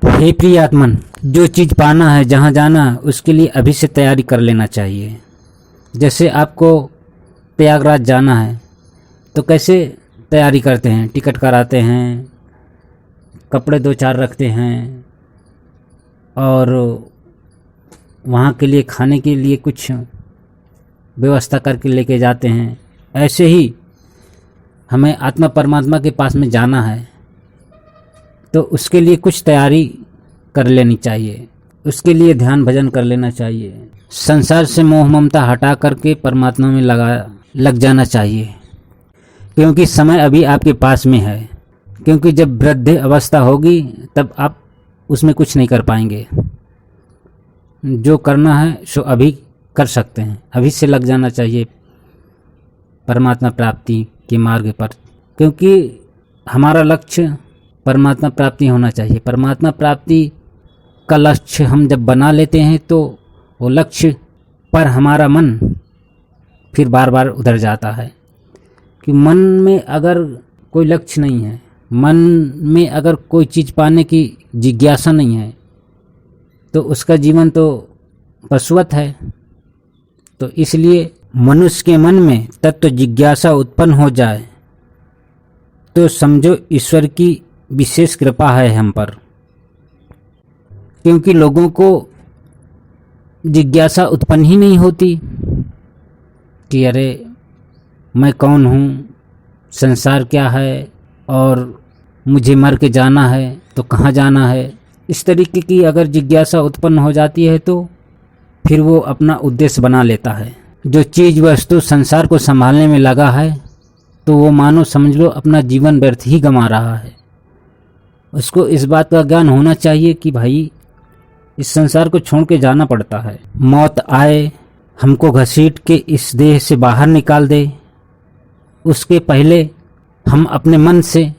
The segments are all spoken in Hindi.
हे प्रिय आत्मन, जो चीज़ पाना है, जहाँ जाना है, उसके लिए अभी से तैयारी कर लेना चाहिए। जैसे आपको प्रयागराज जाना है तो कैसे तैयारी करते हैं? टिकट कराते हैं, कपड़े 2-4 रखते हैं और वहाँ के लिए खाने के लिए कुछ व्यवस्था करके लेके जाते हैं। ऐसे ही हमें आत्मा परमात्मा के पास में जाना है तो उसके लिए कुछ तैयारी कर लेनी चाहिए, उसके लिए ध्यान भजन कर लेना चाहिए। संसार से मोह ममता हटा करके परमात्मा में लग जाना चाहिए, क्योंकि समय अभी आपके पास में है। क्योंकि जब वृद्ध अवस्था होगी तब आप उसमें कुछ नहीं कर पाएंगे। जो करना है सो अभी कर सकते हैं, अभी से लग जाना चाहिए परमात्मा प्राप्ति के मार्ग पर, क्योंकि हमारा लक्ष्य परमात्मा प्राप्ति होना चाहिए। परमात्मा प्राप्ति का लक्ष्य हम जब बना लेते हैं तो वो लक्ष्य पर हमारा मन फिर बार बार उधर जाता है। कि मन में अगर कोई लक्ष्य नहीं है, मन में अगर कोई चीज़ पाने की जिज्ञासा नहीं है, तो उसका जीवन तो पशुवत है। तो इसलिए मनुष्य के मन में तत्व जिज्ञासा उत्पन्न हो जाए तो समझो ईश्वर की विशेष कृपा है हम पर। क्योंकि लोगों को जिज्ञासा उत्पन्न ही नहीं होती कि अरे मैं कौन हूँ, संसार क्या है और मुझे मर के जाना है तो कहाँ जाना है। इस तरीके की अगर जिज्ञासा उत्पन्न हो जाती है तो फिर वो अपना उद्देश्य बना लेता है। जो चीज़ वस्तु संसार को संभालने में लगा है तो वो मानो समझ लो अपना जीवन व्यर्थ ही गंवा रहा है। उसको इस बात का ज्ञान होना चाहिए कि भाई इस संसार को छोड़ के जाना पड़ता है। मौत आए, हमको घसीट के इस देह से बाहर निकाल दे, उसके पहले हम अपने मन से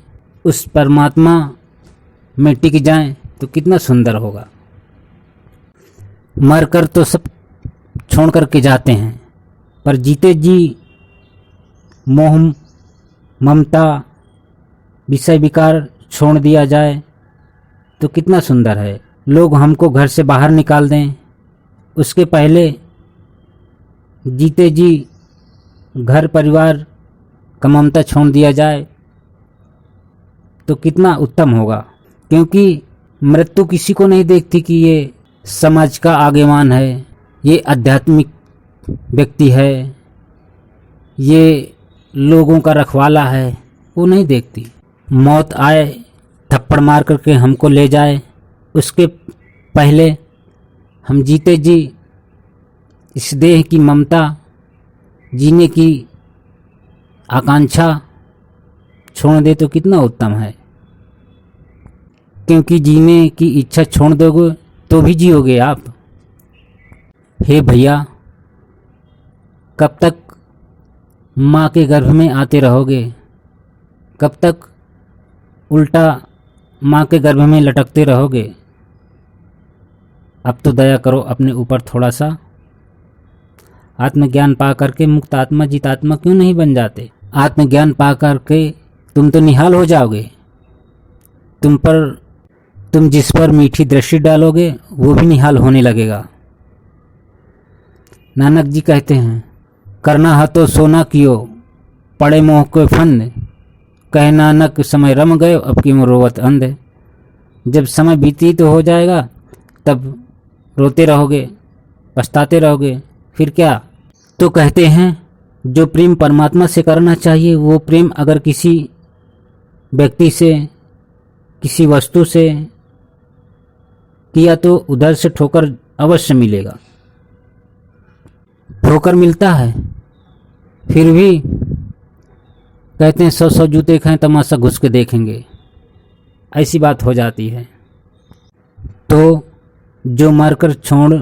उस परमात्मा में टिक जाएं तो कितना सुंदर होगा। मर कर तो सब छोड़ कर के जाते हैं, पर जीते जी मोह ममता विषय विकार छोड़ दिया जाए तो कितना सुंदर है। लोग हमको घर से बाहर निकाल दें, उसके पहले जीते जी घर परिवार का ममता छोड़ दिया जाए तो कितना उत्तम होगा। क्योंकि मृत्यु किसी को नहीं देखती कि ये समाज का आगेवान है, ये आध्यात्मिक व्यक्ति है, ये लोगों का रखवाला है, वो नहीं देखती। मौत आए, थप्पड़ मार करके हमको ले जाए, उसके पहले हम जीते जी इस देह की ममता, जीने की आकांक्षा छोड़ दे तो कितना उत्तम है। क्योंकि जीने की इच्छा छोड़ दोगे तो भी जियोगे आप। हे भैया, कब तक माँ के गर्भ में आते रहोगे? कब तक उल्टा माँ के गर्भ में लटकते रहोगे? अब तो दया करो अपने ऊपर थोड़ा सा। आत्मज्ञान पा करके मुक्त आत्मा जितात्मा क्यों नहीं बन जाते? आत्मज्ञान पा करके तुम तो निहाल हो जाओगे। तुम जिस पर मीठी दृष्टि डालोगे वो भी निहाल होने लगेगा। नानक जी कहते हैं, करना है तो सोना कियो, पड़े मोह के फंद, कह नानक समय रम गए अब क्यों रोवत अंध। जब समय व्यतीत हो जाएगा तब रोते रहोगे, पछताते रहोगे, फिर क्या? तो कहते हैं जो प्रेम परमात्मा से करना चाहिए वो प्रेम अगर किसी व्यक्ति से, किसी वस्तु से किया तो उधर से ठोकर अवश्य मिलेगा। ठोकर मिलता है, फिर भी कहते हैं 100 जूते खाएं तमाशा घुस के देखेंगे, ऐसी बात हो जाती है। तो जो मरकर छोड़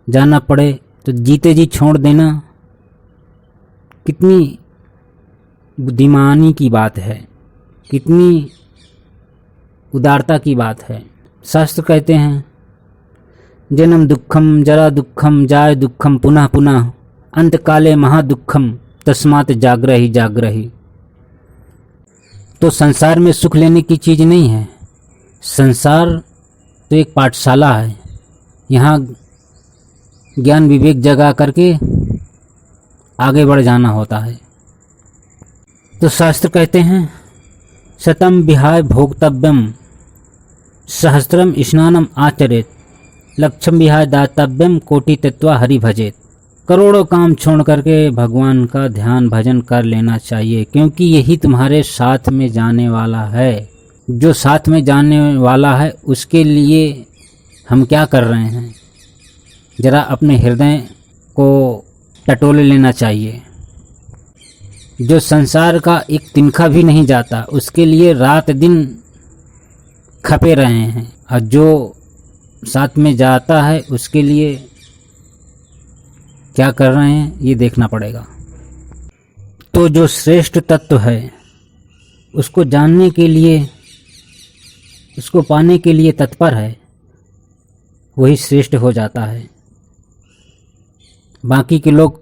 जाना पड़े तो जीते जी छोड़ देना कितनी बुद्धिमानी की बात है, कितनी उदारता की बात है। शास्त्र कहते हैं, जन्म दुखम जरा दुखम जाय दुखम पुनः पुनः अंत काले महादुखम तस्मात् जाग्रही जाग्रही। तो संसार में सुख लेने की चीज़ नहीं है। संसार तो एक पाठशाला है, यहाँ ज्ञान विवेक जगा करके आगे बढ़ जाना होता है। तो शास्त्र कहते हैं शतम विहाय भोक्तव्यम सहस्त्रम स्नानम आचरेत लक्ष्यम विहाय दातव्यम कोटि तत्वा हरि भजेत। करोड़ों काम छोड़ करके भगवान का ध्यान भजन कर लेना चाहिए, क्योंकि यही तुम्हारे साथ में जाने वाला है। जो साथ में जाने वाला है उसके लिए हम क्या कर रहे हैं, ज़रा अपने हृदय को टटोल लेना चाहिए। जो संसार का एक तिनका भी नहीं जाता उसके लिए रात दिन खपे रहे हैं, और जो साथ में जाता है उसके लिए क्या कर रहे हैं ये देखना पड़ेगा। तो जो श्रेष्ठ तत्व है उसको जानने के लिए, उसको पाने के लिए तत्पर है, वही श्रेष्ठ हो जाता है। बाकी के लोग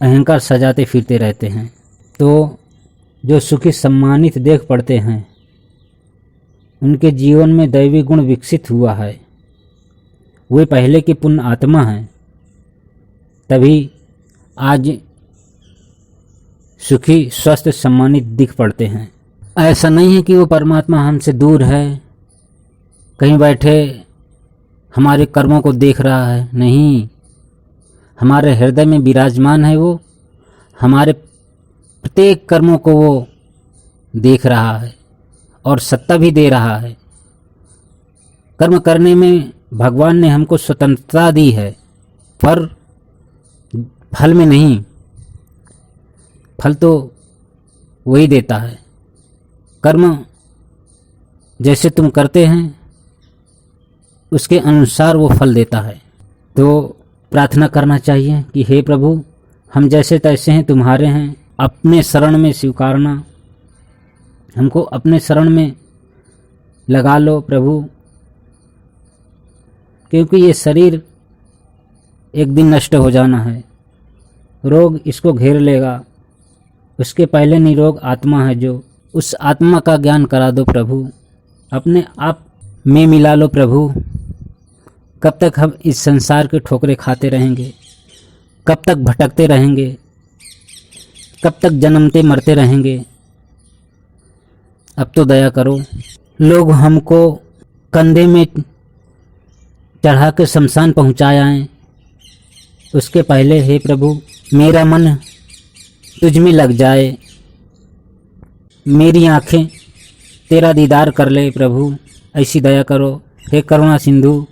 अहंकार सजाते फिरते रहते हैं। तो जो सुखी सम्मानित देख पड़ते हैं उनके जीवन में दैवी गुण विकसित हुआ है, वे पहले की पुण्य आत्मा हैं, तभी आज सुखी स्वस्थ सम्मानित दिख पड़ते हैं। ऐसा नहीं है कि वो परमात्मा हमसे दूर है, कहीं बैठे हमारे कर्मों को देख रहा है। नहीं, हमारे हृदय में विराजमान है, वो हमारे प्रत्येक कर्मों को वो देख रहा है और सत्ता भी दे रहा है। कर्म करने में भगवान ने हमको स्वतंत्रता दी है, पर फल में नहीं, फल तो वही देता है। कर्म जैसे तुम करते हैं उसके अनुसार वो फल देता है। तो प्रार्थना करना चाहिए कि हे प्रभु, हम जैसे तैसे हैं, तुम्हारे हैं, अपने शरण में स्वीकारना, हमको अपने शरण में लगा लो प्रभु, क्योंकि ये शरीर एक दिन नष्ट हो जाना है, रोग इसको घेर लेगा। उसके पहले निरोग आत्मा है, जो उस आत्मा का ज्ञान करा दो प्रभु, अपने आप में मिला लो प्रभु। कब तक हम इस संसार के ठोकरे खाते रहेंगे, कब तक भटकते रहेंगे, कब तक जन्मते मरते रहेंगे। अब तो दया करो। लोग हमको कंधे में चढ़ा के शमशान पहुँचाया है, उसके पहले हे प्रभु मेरा मन तुझ में लग जाए, मेरी आँखें तेरा दीदार कर ले प्रभु, ऐसी दया करो हे करुणा सिंधु।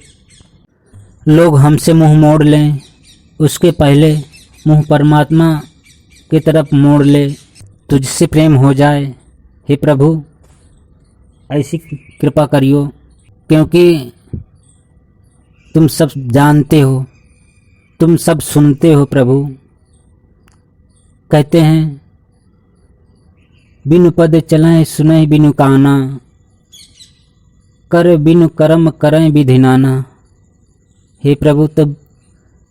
लोग हमसे मुंह मोड़ लें, उसके पहले मुंह परमात्मा की तरफ मोड़ ले, तुझसे प्रेम हो जाए हे प्रभु, ऐसी कृपा करियो, क्योंकि तुम सब जानते हो, तुम सब सुनते हो प्रभु। कहते हैं बिनु पद चलें सुनहि बिनु काना, कर बिनु कर्म करें विधि नाना। हे प्रभु, तब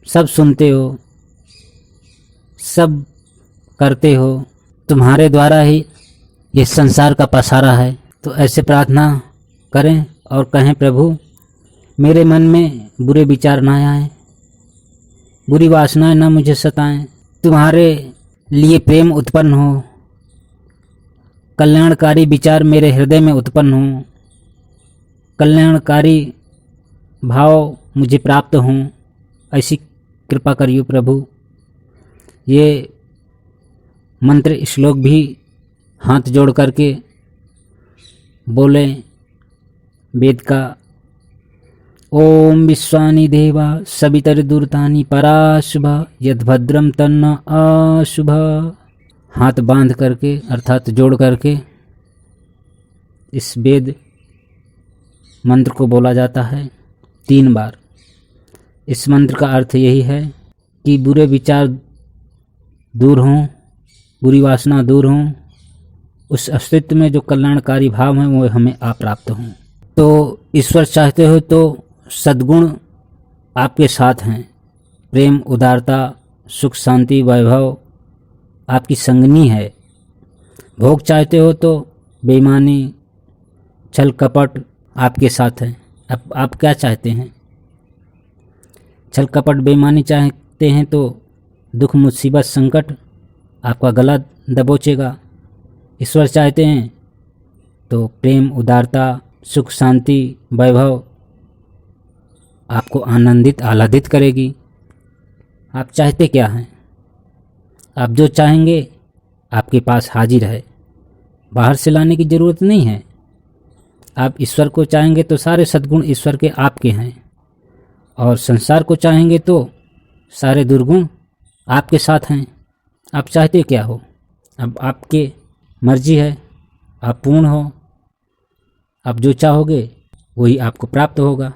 सब सुनते हो, सब करते हो, तुम्हारे द्वारा ही ये संसार का पसारा है। तो ऐसे प्रार्थना करें और कहें प्रभु मेरे मन में बुरे विचार ना आए, बुरी वासनाएं ना मुझे सताएं, तुम्हारे लिए प्रेम उत्पन्न हो, कल्याणकारी विचार मेरे हृदय में उत्पन्न हो, कल्याणकारी भाव मुझे प्राप्त हों, ऐसी कृपा करियो प्रभु। ये मंत्र श्लोक भी हाथ जोड़ करके बोले वेद का। ओम विश्वानि देवा सवितर्दुर्तानि पराशुभा यद्भद्रम तन्न अशुभ। हाथ बांध करके अर्थात जोड़ करके इस वेद मंत्र को बोला जाता है 3 बार। इस मंत्र का अर्थ यही है कि बुरे विचार दूर हों, बुरी वासना दूर हों, उस अस्तित्व में जो कल्याणकारी भाव हैं वो हमें प्राप्त हों। तो ईश्वर चाहते हो तो सद्गुण आपके साथ हैं, प्रेम, उदारता, सुख, शांति, वैभव आपकी संगनी है। भोग चाहते हो तो बेईमानी, छल कपट आपके साथ है। अब आप क्या चाहते हैं? छल कपट बेईमानी चाहते हैं तो दुख मुसीबत संकट आपका गला दबोचेगा। ईश्वर चाहते हैं तो प्रेम उदारता सुख शांति वैभव आपको आनंदित आह्लादित करेगी। आप चाहते क्या हैं? आप जो चाहेंगे आपके पास हाजिर है, बाहर से लाने की ज़रूरत नहीं है। आप ईश्वर को चाहेंगे तो सारे सद्गुण ईश्वर के आपके हैं, और संसार को चाहेंगे तो सारे दुर्गुण आपके साथ हैं। आप चाहते क्या हो? अब आपके मर्जी है, आप पूर्ण हो। आप जो चाहोगे वही आपको प्राप्त होगा।